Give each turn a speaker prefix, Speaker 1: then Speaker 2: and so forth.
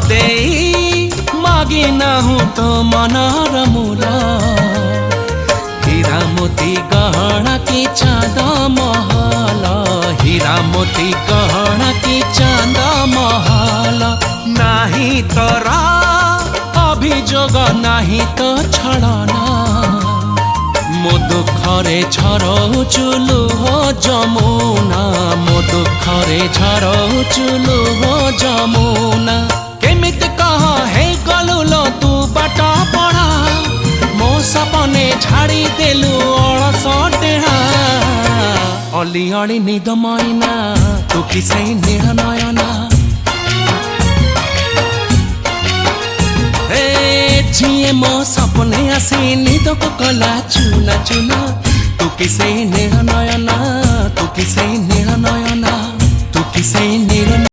Speaker 1: देई मागी नाहु तो मनर मूल हीरा मोती गहना की चांद महल हीरा मोती गहना की चांद महल नाही तोरा अभियोग नाही तो छड़ना मो दुखरे झरौचु लुह जमुना मो दुखरे झरौचु लुह जमुना केमिति कह हे गलु लो तू बाट पढ़ा मो सपने झाड़ी देलु अलस टेढ़ा अली अली निद मैना तू किसे नीर नयना जिए मो सपने आसी निद को कला चुना चुना तू किसे नीर नयना तू किसे नीर नयना तू किसे नीर